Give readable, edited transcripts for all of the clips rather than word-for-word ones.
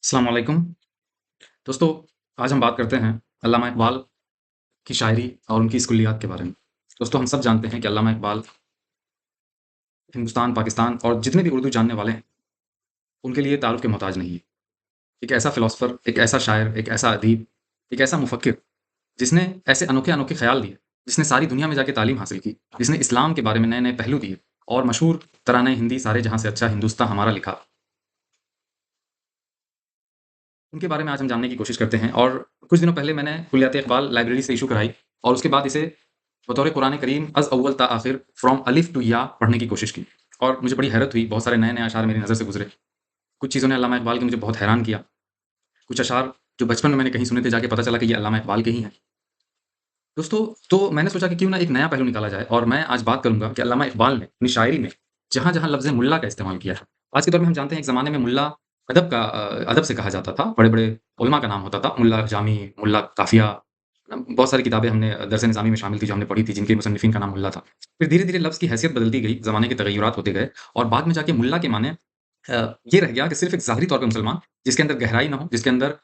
अस्सलाम वालेकुम। दोस्तों, आज हम बात करते हैं अल्लामा इक़बाल की शायरी और उनकी इस कुल्लियात के बारे में। दोस्तों, हम सब जानते हैं कि अल्लामा इक़बाल हिंदुस्तान, पाकिस्तान और जितने भी उर्दू जानने वाले हैं, उनके लिए तारुफ़ के मोहताज नहीं है। एक ऐसा फ़िलॉसफ़र, एक ऐसा शायर, एक ऐसा अदीब, एक ऐसा मुफ़क्किर, जिसने ऐसे अनोखे-अनोखे ख़्याल दिए, जिसने सारी दुनिया में जाके तालीम हासिल की, जिसने इस्लाम के बारे में नए-नए पहलू दिए और मशहूर तराने हिंदी सारे जहाँ से अच्छा हिंदुस्ताँ हमारा लिखा। उनके बारे में आज हम जानने की कोशिश करते हैं और कुछ दिनों पहले मैंने कुल्लियात इक़बाल लाइब्रेरी से इश्यू कराई और उसके बाद इसे बतौर कुरान करीम अज़ अव्वल ता आखिर फ्रॉम अलिफ टू या पढ़ने की कोशिश की और मुझे बड़ी हैरत हुई। बहुत सारे नए-नए अशार मेरी नज़र से गुज़रे। कुछ चीज़ों ने अल्लामा इक़बाल के मुझे बहुत हैरान किया। कुछ अशार जो बचपन में मैंने कहीं सुने थे, जाके पता चला कि ये अल्लामा इक़बाल के ही हैं। दोस्तों, तो मैंने सोचा कि क्यों ना एक नया पहलू निकाला जाए और मैं आज बात करूँगा कि अल्लामा इक़बाल ने अपनी शायरी में जहाँ-जहाँ लफ़्ज़ मुल्ला का इस्तेमाल किया है। आज के दौर में हम जानते हैं एक ज़माने में मुल्ला अदब से कहा जाता था। बड़े-बड़े उलमा का नाम होता था। मुल्ला जामी, मुल्ला काफ़िया बहुत सारी किताबें हमने दरस निज़ामी में शामिल थी जो हमने पढ़ी थी, जिनके मुसन्निफ़ीन का नाम मुल्ला था। फिर धीरे-धीरे लफ़्ज़ की हैसियत बदलती गई, ज़माने के तग़य्युरात होते गए और बाद में जाके मुल्ला के माने ये रह गया कि सिर्फ़ एक ज़ाहिरी तौर पे मुसलमान, जिसके अंदर गहराई ना हो, जिसके अंदर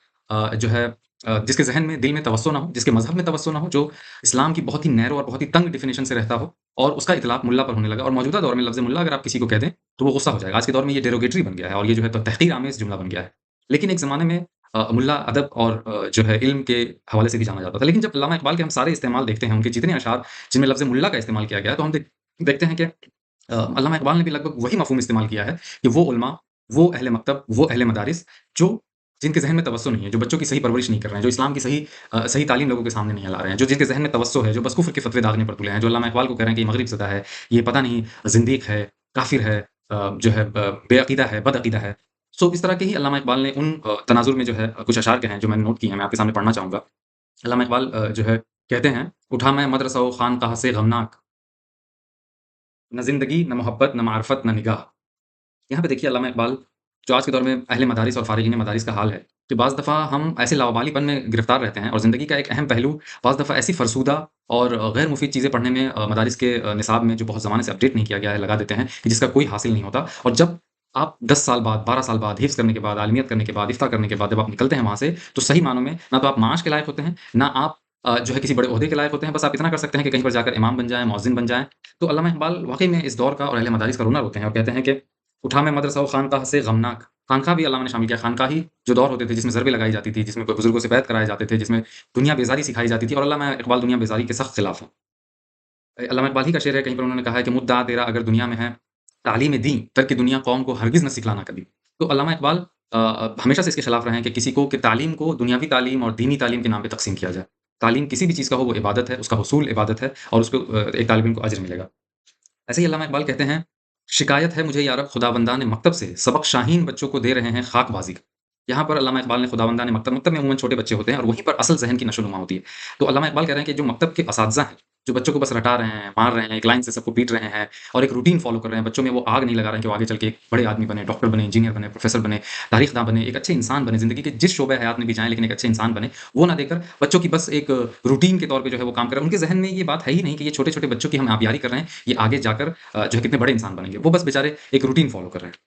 जो है जिसके ज़हन में, दिल में तवस्सो ना हो, जिसके मज़हब में तवस्सो ना हो, जो इस्लाम की बहुत ही नैरो और बहुत ही तंग डेफ़िनेशन से रहता हो और उसका इतलाक़ मुल्ला पर होने लगा और मौजूदा दौर में लफ़्ज़ मुल्ला अगर आप किसी को कह दें, तो वो गुस्सा हो जाएगा। आज के दौर में ये डेरोगेटरी बन गया है और ये जो है तो तहक़ीर आमेज़ जुमला बन गया है। लेकिन एक ज़माने में मुल्ला अदब और जो है इल्म के हवाले से भी जाना जाता था। लेकिन जब अल्लामा इक़बाल के हम सारे इस्तेमाल देखते हैं, उनके जितने अशार जिनमें लफ़्ज़ मुल्ला का इस्तेमाल किया गया है, तो हम देखते हैं कि अल्लामा इक़बाल ने भी लगभग वही मफ़हूम इस्तेमाल किया है कि वो उलमा, वो अहले मकतब, वो अहले मदारिस जो जिनके ज़हन में तवस्सो नहीं है, जो बच्चों की सही परवरिश नहीं कर रहे हैं, जो इस्लाम की सही तालीम लोगों के सामने नहीं ला रहे हैं, जो जिनके ज़हन में तवस्सो है, जो बस कुफ़्र के फ़तवे दागने पर तुले हैं, जो अल्लामा इक़बाल को कह रहे हैं कि ये मग़रिब ज़दा है, ये पता नहीं ज़िंदीक़ है, काफ़िर है, जो है बेअक़ीदा है, बदअक़ीदा है। सो इस तरह के ही अल्लामा इक़बाल ने उन तनाज़ुर में जो है कुछ अशार कहे हैं जो मैंने नोट किए हैं, मैं आपके सामने पढ़ना चाहूँगा। अल्लामा इक़बाल जो है कहते हैं, उठा मैं मदरसा व ख़ानक़ाह से ग़मनाक, न ज़िंदगी, न मोहब्बत, न मारिफ़त, न निगाह। यहाँ पे देखिए अल्लामा इक़बाल, जो आज के दौर में अहले मदारिस और फ़ारिग़ीन मदारिस का हाल है, कि बाज़ दफ़ा हम ऐसे लावाबालीपन में गिरफ़्तार रहते हैं और ज़िंदगी का एक अहम पहलू बाज़ दफ़ा ऐसी फ़रसूदा और गैर मुफ़ीद चीज़ें पढ़ने में मदारिस के निसाब में जो बहुत ज़माने से अपडेट नहीं किया गया है, लगा देते हैं कि जिसका कोई हासिल नहीं होता और जब आप 10 साल बाद, 12 साल बाद हिफ़्ज़ करने के बाद, आलिमियत करने के बाद, इफ़्ता करने के बाद जब आप निकलते हैं वहाँ से, तो सही मानों में ना तो आप माश के लायक होते हैं, ना आप जो है किसी बड़े ओहदे के लायक होते हैं, बस आप इतना कर सकते हैं कि कहीं पर जाकर इमाम बन जाएँ, मुअज़्ज़िन बन जाएँ। तो अल्लामा इक़बाल वाक़ई में इस दौर का और अहले मदारिस का रोना रोते हैं और कहते हैं कि उठा मैं मदरसा व ख़ानक़ाह से ग़मनाक। ख़ानक़ाह भी अल्लामा ने शामिल किया। ख़ानक़ाही जो दौर होते थे जिसमें ज़रबें लगाई जाती थी, जिसमें कोई बुज़ुर्गों से बैत कराए जाते थे, जिसमें दुनिया बेज़ारी सिखाई जाती थी और अल्लामा इक़बाल दुनिया बेज़ारी के सख्त खिलाफ़ हैं। अल्लामा इक़बाल ही का शेर है, कहीं पर उन्होंने कहा है कि मुद्दा तेरा अगर दुनिया में है, तालीम दीन तर्क दुनिया कौम को हरगिज़ न सिखलाना कभी। तो अल्लामा इक़बाल हमेशा से इसके खिलाफ रहे हैं कि किसी को कि तालीम को दुनियावी तालीम और दीनी तालीम के नाम पे तक़सीम किया जाए। तालीम किसी भी चीज़ का हो वो इबादत है, उसका हुसूल इबादत है और उसको एक तालिब इल्म को अज्र मिलेगा। ऐसे ही अल्लामा इक़बाल कहते हैं, शिकायत है मुझे या रब खुदाबंदान मकतब से, सबक शाहीन बच्चों को दे रहे हैं ख़ाकबाज़ी का। यहाँ पर अल्लामा इक़बाल ने खुदाबंदान मकतब में अमूमन छोटे बच्चे होते हैं और वहीं पर असल ज़हन की नशो-नुमा होती है। तो अल्लामा इक़बाल कह रहे हैं कि जो मकतब के असातिज़ा हैं, जो बच्चों को बस रटा रहे हैं, मार रहे हैं, एक लाइन से सबको पीट रहे हैं और एक रूटीन फ़ॉलो कर रहे हैं, बच्चों में वो आग नहीं लगा रहे हैं कि वो आगे चल के एक बड़े आदमी बने, डॉक्टर बने, इंजीनियर बने, प्रोफ़ेसर बने, तारीख़दाँ बने, एक अच्छे इंसान बने, ज़िंदगी के जिस शोबे हयात में भी जाएँ लेकिन एक अच्छे इंसान बने। वो ना देकर बच्चों की बस एक रूटीन के तौर पे जो है वो काम कर रहे हैं। उनके ज़हन में ये बात है ही नहीं कि ये छोटे-छोटे बच्चों की हम आबियारी कर रहे हैं, ये आगे जाकर जो है कितने बड़े इंसान बनेंगे। वो बस बेचारे एक रूटीन फ़ॉलो कर रहे हैं।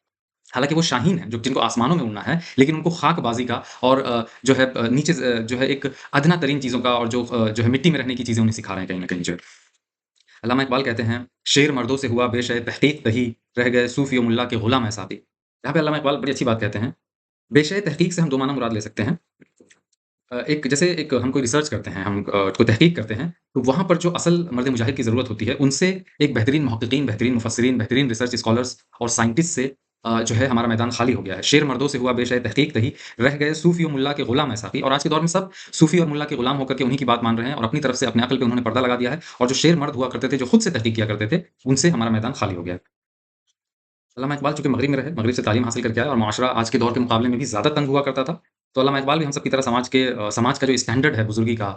हालाँकि वो शाहीन हैं, जो जिनको आसमानों में उड़ना है, लेकिन उनको ख़ाकबाज़ी का और जो है नीचे जो है एक अदना तरीन चीज़ों का और जो है मिट्टी में रहने की चीज़ें उन्हें सिखा रहे हैं कहीं न कहीं जो है। अल्लामा इक़बाल कहते हैं, शेर मर्दों से हुआ बेशय तहक़ीक़ तही, रह गए सूफ़ी व मुल्ला के ग़ुलाम ऐ साक़ी। यहाँ पे अल्लामा इक़बाल बड़ी अच्छी बात कहते हैं। बेशय तहक़ीक़ से हम 2 माना मुराद ले सकते हैं। एक जैसे एक हम कोई रिसर्च करते हैं, हम कोई तहक़ीक़ करते हैं, तो वहाँ पर जो असल मर्द मुजाहिद की ज़रूरत होती है, उनसे एक बेहतरीन मुहक़्क़ीक़ीन, बेहतरीन मुफ़स्सिरीन, बेहतरीन रिसर्च स्कॉलर्स और साइंटिस्ट से जो है हमारा मैदान खाली हो गया है। शेर मर्दों से हुआ बेशय तहक़ीक़ तही, रह गए सूफ़ी व मुल्ला के ग़ुलाम ऐ साक़ी। और आज के दौर में सब सूफ़ी और मुल्ला के ग़ुलाम होकर के उन्हीं की बात मान रहे हैं और अपनी तरफ से अपने अक़ल पे उन्होंने पर्दा लगा दिया है और जो शेर मर्द हुआ करते थे, जो खुद से तहक़ीक़ किया करते थे, उनसे हमारा मैदान खाली हो गया है। अल्लामा इक़बाल चूँकि मग़रिब में रहे, मग़रिब से तालीम हासिल करके आए और मुआशरा आज के दौर के मुकाबले में भी ज़्यादा तंग हुआ करता था। तो अल्लामा इक़बाल भी हम सब की तरह समाज का जो स्टैंडर्ड है बुज़ुर्गी का,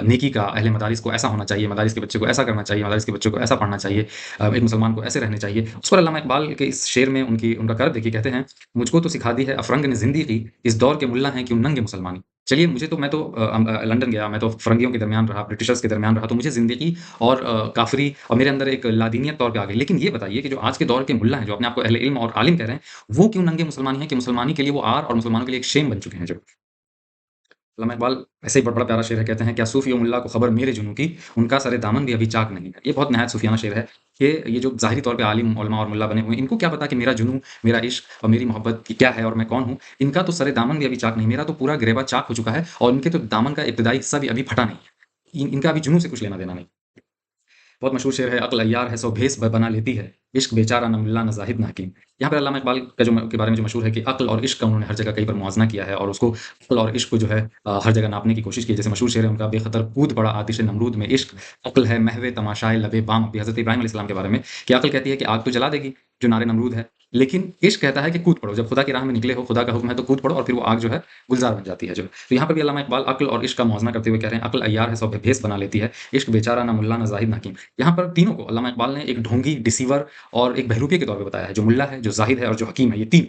नेकी का, अहले मदारिस को ऐसा होना चाहिए, मदारिस के बच्चे को ऐसा करना चाहिए, मदारिस के बच्चों को ऐसा पढ़ना चाहिए, एक मुसलमान को ऐसे रहने चाहिए। उस पर अल्लामा इक़बाल के इस शेर में उनका कर्व देखिए, कहते हैं, मुझको तो सिखा दी है अफ़रंग ने ज़िंदगी, इस दौर के मुल्ला हैं क्यों नंगे मुसलमानी। चलिए मुझे तो मैं तो लंदन गया, मैं तो फ़िरंगियों के दरमियान रहा, ब्रिटिशर्स के दरमियान रहा, तो मुझे ज़िंदगी और काफ़री और मेरे अंदर एक लादीनियत तौर पे आ गई। लेकिन ये बताइए कि जो आज के दौर के मुल्ला हैं, जो अपने आप को अहले इल्म और आलिम कह रहे हैं, वो क्यों नंगे मुसलमानी हैं कि मुसलमानी के लिए वो आर और मुसलमानों के लिए एक शेम बन चुके हैं जो। अल्लामा इकबाल ऐसे ही बड़ा प्यारा शेर है, कहते हैं, क्या सूफ़ी व मुल्ला को खबर मेरे जुनूँ की, उनका सरे दामन भी अभी चाक नहीं है। ये बहुत निहायत सूफ़ियाना शेर है कि ये जो ज़ाहिरी तौर पे आलिम, उलमा और मुल्ला बने हुए हैं, इनको क्या पता कि मेरा जुनूँ, मेरा इश्क और मेरी मोहब्बत की क्या है और मैं कौन हूँ। इनका तो सरे दामन भी अभी चाक नहीं, मेरा तो पूरा गिरेबा चाक हो चुका है और इनके तो दामन का इब्तिदाई हिस्सा भी अभी फटा नहीं है। इनका अभी जुनूँ से कुछ लेना-देना नहीं। बहुत मशहूर शेर है, अक्ल अय्यार है सो भेस बना लेती है, इश्क बेचारा न मुल्ला न ज़ाहिद न हकीम। यहाँ पे अल्लामा इकबाल का जो के बारे में जो मशहूर है कि अक्ल और इश्क का उन्होंने हर जगह कहीं पर मुआज़ना किया है और उसको अक्ल और इश्क को जो है हर जगह नापने की कोशिश की है। जैसे मशहूर शेर है उनका, बेख़तर कूद पड़ा आतिश नमरूद में इश्क, अक्ल है महवे तमाशाए लबे बाम भी हज़रत इब्राहीम अलैहिस्सलाम के बारे में कि अक्ल कहती है कि आग तो जला देगी, जो नारे नमरूद है, लेकिन इश्क कहता है कि कूद पड़ो, जब खुदा की राह में निकले हो, खुदा का हुक्म है तो कूद पड़ो और फिर वो आग जो है गुलज़ार बन जाती है जो। तो यहाँ पर भी अल्लामा इकबाल अक्ल और इश्क का मुआज़ना करते हुए कह रहे हैं, अक्ल अय्यार है सो भेस बना लेती है, इश्क बेचारा ना मुल्ला ना ज़ाहिद ना हकीम। यहाँ पर तीनों को अल्लामा इकबाल ने एक ढोंगी, डिसीवर और एक बहरूपिये के तौर पे बताया है, जो मुल्ला है, जो ज़ाहिद है और जो हकीम है, ये 3।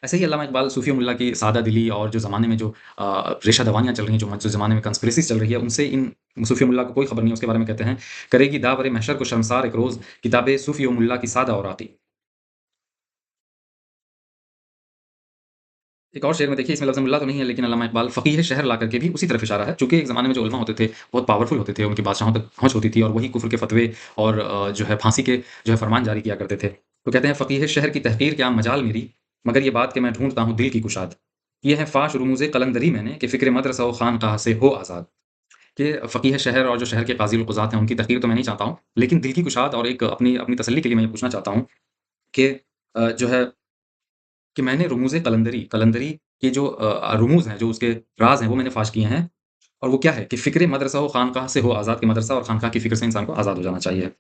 ऐसे ही अल्लामा इकबाल सूफ़ी मुल्ला की सादा दिली और जो ज़माने में जो रेशा-दवानियाँ चल रही हैं, जो ज़माने में कंस्पिरेसीज़ चल रही है, उनसे इन सूफ़ी मुल्ला को कोई खबर नहीं है, उसके बारे में कहते हैं, करेगी दावरे महशर को शर्मसार एक रोज़, किताबे सूफ़ी व मुल्ला की सादा और आती। एक और शेर में देखिए, इसमें लफ़्ज़ मुल्ला तो नहीं है, लेकिन अल्लामा इकबाल फ़क़ीह शहर ला करके भी उसी तरफ इशारा है। चूँकि एक ज़माने में जो उलमा होते थे, बहुत पावरफुल होते थे, उनकी बादशाहों तक पहुँच होती थी और वही कुफ़्र के फ़तवे और जो है फांसी के जो है फ़रमान जारी किया करते थे। तो कहते हैं, फ़क़ीह शहर की तहक़ीर क्या मजाल मेरी, मगर ये बात कि मैं ढूँढता हूँ दिल की कुशाद। ये है फ़ाश रुमूज़े कलंदरी मैंने कि फ़िक्र मदरसा व ख़ानक़ाह से हो आज़ाद। कि फ़क़ीह शहर और जो शहर के क़ाज़ी क़ुज़ात हैं, उनकी तहक़ीर तो मैं नहीं चाहता हूँ, लेकिन दिल की कुशाद और एक अपनी अपनी तसल्ली के लिए मैं ये पूछना चाहता हूँ कि जो है कि मैंने रुमूज़े कलंदरी कलंदरी के जो रुमूज़ हैं, जो उसके राज़ हैं, वो मैंने फ़ाश किए हैं और वो क्या है कि फ़िक्र मदरसा व ख़ानक़ाह से हो आज़ाद, कि मदरसा और ख़ानक़ाह की फ़िक्र से इंसान को आज़ाद हो जाना चाहिए।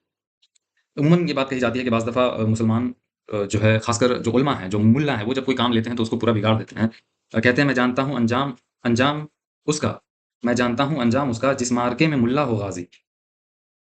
उमूमन ये बात कही जाती है कि बाज़ दफ़ा मुसलमान जो है ख़ासकर जो उलमा हैं, जो मुल्ला हैं, वो जब कोई काम लेते हैं तो उसको पूरा बिगाड़ देते हैं। कहते हैं, मैं जानता हूँ अंजाम अंजाम उसका मैं जानता हूँ अंजाम उसका जिस मार्के में मुल्ला हो गाज़ी।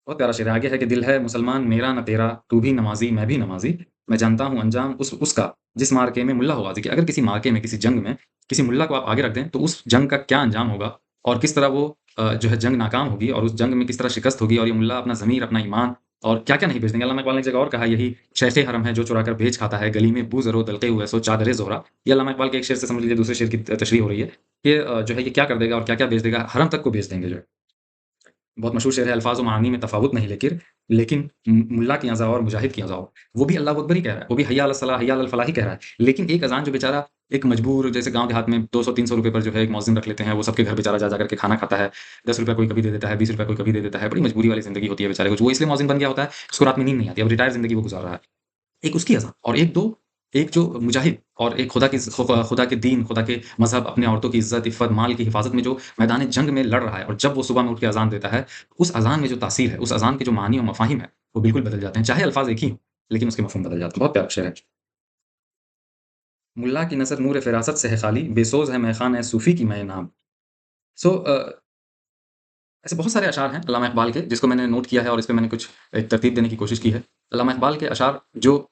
बहुत प्यारा शेर है, आगे है कि दिल है मुसलमान मेरा न तेरा, तू भी नमाज़ी मैं भी नमाज़ी, मैं जानता हूँ अंजाम उसका जिस मार्के में मुल्ला हो गाज़ी, कि अगर किसी मार्के में, किसी जंग में, किसी मुल्ला को आप आगे रख दें, तो उस जंग का क्या अंजाम होगा और किस तरह वो जो है जंग नाकाम होगी और उस जंग में किस तरह शिकस्त होगी और ये मुल्ला अपना ज़मीर, अपना ईमान और क्या-क्या नहीं बेच देंगे। अल्लामा इकबाल ने एक जगह और कहा, यही शैख़ हरम है जो चुरा कर भेज खाता है, गली में बू ज़रो दलक़े हुए सो चादरे ज़ोहरा। ये अल्लामा इकबाल के एक शेर से समझ लीजिए दूसरे शेर की तशरीह हो रही है कि जो है ये क्या कर देगा और क्या-क्या बेच देगा, हरम तक को बेच देंगे जो है। बहुत मशहूर शेर है, अल्फ़ाज़ व मानी में तफ़ावुत नहीं लेकिन मुल्ला की अज़ा और मुजाहिद की अज़ा, वो भी अल्लाहु अकबर ही कह रहा है, वो भी हय्या अलस सलाह, हय्या अलल फलाह ही कह रहा है। लेकिन एक अज़ान जो बेचारा एक मजबूर, जैसे गाँव देहात में 200-300 रुपए पर जो है एक मुअज़्ज़िन रख लेते हैं, वो सबके घर बेचारा जा-जा करके खाना खाता है। ₹10 कोई कभी दे देता है, ₹20 कोई कभी दे देता है, बड़ी मजबूरी वाली ज़िंदगी होती है बेचारे को। वो इसलिए मुअज़्ज़िन बन गया होता है, उसको रात में नींद नहीं आती, अब रिटायर ज़िंदगी वो गुज़ार रहा है। एक उसकी अज़ा और एक जो मुजाहिद और एक खुदा के दीन, खुदा के मज़हब, अपने औरतों की इज़्ज़त, इफ़्फ़त, माल की हिफ़ाज़त में जो मैदान जंग में लड़ रहा है और जब वो सुबह में उठ के अज़ान देता है, उस अज़ान में जो तासीर है, उस अज़ान के जो मानी और मफ़ाहिम है, वो बिल्कुल बदल जाते हैं। चाहे अल्फ़ाज़ एक ही हों, लेकिन उसके मफ़हूम बदल जाते हैं। बहुत प्यारा शेर है। मुल्ला की नज़र नूर फ़िरासत से है खाली, बेसोज़ है मैख़ाना सूफ़ी की मैं नाम। सो ऐसे बहुत सारे अशआर हैं अल्लामा इक़बाल के, जिसको मैंने नोट किया है और इस पे मैंने कुछ एक तरतीब देने की कोशिश की है। अल्लामा इक़बाल के अशआर जो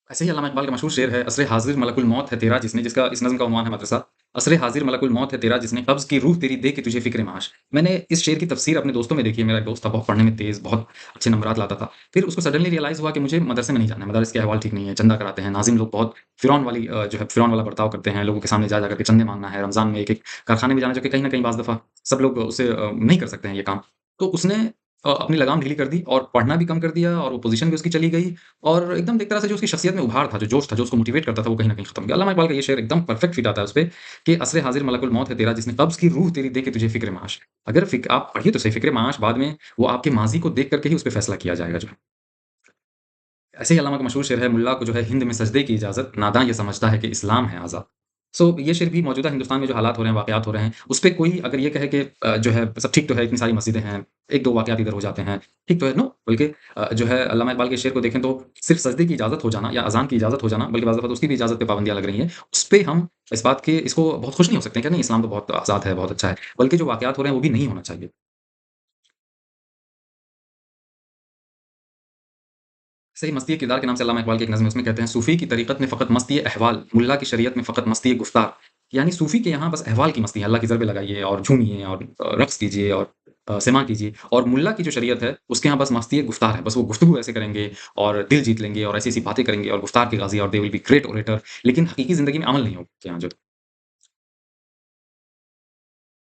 ऐसे ही अल्लामा इक़बाल का मशहूर शेर है, असरे हाज़िर मलकुल मौत है तेरा जिसने, जिसका इस नज़्म का उन्वान है मदरसा। असरे हाज़िर मलकुल मौत है तेरा जिसने क़ब्ज़ की रूह तेरी दे के तुझे फ़िक्र माश। मैंने इस शेर की तफ़सीर अपने दोस्तों में देखी है, मेरा एक दोस्त था बहुत पढ़ने में तेज़, बहुत अच्छे नंबरात लाता था। फिर उसको सडनली रियलाइज़ हुआ कि मुझे मदरसे में नहीं जाना है, मदारिस के अहवाल ठीक नहीं है, चंदा कराते हैं, नाज़िम लोग बहुत जो है फ़िरौन वाला बर्ताव करते हैं, लोगों के सामने जा-जा करके चंदे माँगना है, रमज़ान में एक-एक कारख़ाने में जाना, जो कि कहीं न कहीं बाज़ दफ़ा सब लोग उससे नहीं कर सकते हैं ये काम। तो उसने अपनी लगाम ढीली कर दी और पढ़ना भी कम कर दिया और वो पोज़ीशन भी उसकी चली गई और एकदम एक तरह से जो उसकी शख़्सियत में उभार था, जो जोश था, जो उसको मोटिवेट करता था, वो कहीं न कहीं ख़त्म हो गया। अल्लामा इक़बाल का ये शेर एकदम परफ़ेक्ट फिट आता है उसपे कि असरे हाज़िर मलकुल मौत है तेरा जिसने क़ब्ज़ की रूह तेरी दे के तुझे फ़िक्र माश। अगर आप पढ़िए तो सही, फ़िक्र माश बाद में वो आपके माज़ी को देख कर के ही उसपे फ़ैसला किया जाएगा जो है। ऐसे ही अल्लामा का मशहूर शेर है, मुल्ला को जो है हिंद में सजदे की इजाज़त, नादाँ ये समझता है कि इस्लाम है आज़ाद। सो ये शेर भी मौजूदा हिंदुस्तान में जो हालात हो रहे हैं, वाक़यात हो रहे हैं, उसपे कोई अगर ये कहे कि जो है सब ठीक तो है, इतनी सारी मस्जिदें हैं, 1-2 वाक़यात इधर हो जाते हैं, ठीक तो है, नो, बल्कि जो है अल्लामा इक़बाल के शेर को देखें तो सिर्फ़ सजदे की इजाज़त हो जाना या अज़ान की इजाज़त हो जाना, बल्कि बाज़ दफ़ा तो उसकी भी इजाज़त पे पाबंदियाँ लग रही हैं, उसपे हम इस बात के इसको बहुत खुश नहीं हो सकते हैं कि नहीं, इस्लाम तो बहुत आज़ाद है, बहुत अच्छा है, बल्कि जो वाक़यात हो रहे हैं, वो भी नहीं होना चाहिए। सही मस्ती किरदार के नाम से अल्लामा इक़बाल की एक नज़्म है, उसमें कहते हैं, सूफ़ी की तरीक़त में फ़क़त मस्ती अहवाल, मुल्ला की शरीयत में फ़क़त मस्ती गुफ्तार। यानी सूफ़ी के यहाँ बस अहवाल की मस्ती है, अल्लाह की ज़रबें लगाइए और झूमिए और रक़्स कीजिए और सिमा कीजिए और मुल्ला की जो शरीयत है, उसके यहाँ बस मस्ती है, गुफ्तार है। बस वो गुफ्तगू ऐसे करेंगे और दिल जीत लेंगे और ऐसी-ऐसी बातें करेंगे और गुफ्तार के गाज़ी और they will be great orator लेकिन हकीकी ज़िंदगी में अमल नहीं होगा उनके यहाँ जो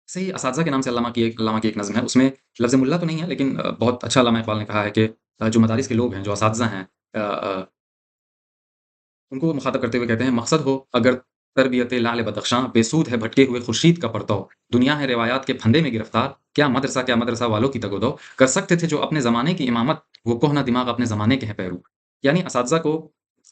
सही असातिज़ा के नाम से अल्लामा की एक नज़्म है, उसमें लफ़्ज़ मुल्ला तो नहीं है लेकिन बहुत अच्छा अल्लामा इक़बाल ने कहा है कि जो मदारिस के लोग हैं, जो असातिज़ा हैं उनको वो मुख़ातब करते हुए कहते हैं, मकसद हो अगर तरबियत लाल बदख्शां, बेसूद है भटके हुए खुर्शीद का परतौ, दुनिया है रिवायात के फंदे में गिरफ्तार, क्या मदरसा वालों की तगोदो, कर सकते थे जो अपने ज़माने की इमामत, वो कोह ना दिमाग अपने ज़माने के हैं पैरू। यानी असातिज़ा को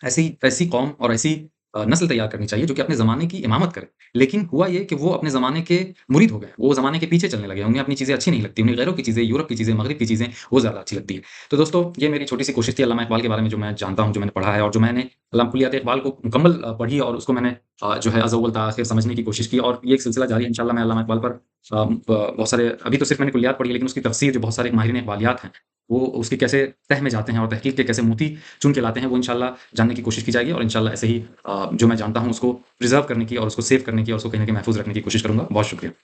ऐसी ऐसी कौम और ऐसी नस्ल तैयार करनी चाहिए जो कि अपने ज़माने की इमामत करे। लेकिन हुआ ये कि वो अपने ज़माने के मुरीद हो गए, वो ज़माने के पीछे चलने लगे, उन्हें अपनी चीज़ें अच्छी नहीं लगती, उन्हें गैरों की चीज़ें, यूरोप की चीज़ें, मग़रिब की चीज़ें, वो ज़्यादा अच्छी लगती हैं। तो दोस्तों, ये मेरी छोटी-सी कोशिश थी अल्लामा इक़बाल के बारे में जो मैं जानता हूँ, जो मैंने पढ़ा है और जो मैंने कुल्लियात इक़बाल को मुकम्मल पढ़ी और उसको मैंने जो है अज़ अव्वल ता आख़िर समझने की कोशिश की और ये एक सिलसिला जारी है इंशाअल्लाह मैं अल्लामा इक़बाल पर बहुत सारे अभी तो सिर्फ़ मैंने कुल्लियात पढ़ी है लेकिन उसकी तफ़सीर जो बहुत सारे माहिरीन इक़बालियात हैं, वो उसकी कैसे तह में जाते हैं और तहक़ीक़ के कैसे मोती चुन के लाते हैं, वो इंशाअल्लाह जानने की कोशिश की जाएगी और इंशाअल्लाह ऐसे ही जो मैं जानता हूँ उसको प्रिज़र्व करने की और उसको सेव करने की और उसको कहीं न कहीं महफ़ूज़ रखने की कोशिश करूँगा। बहुत शुक्रिया।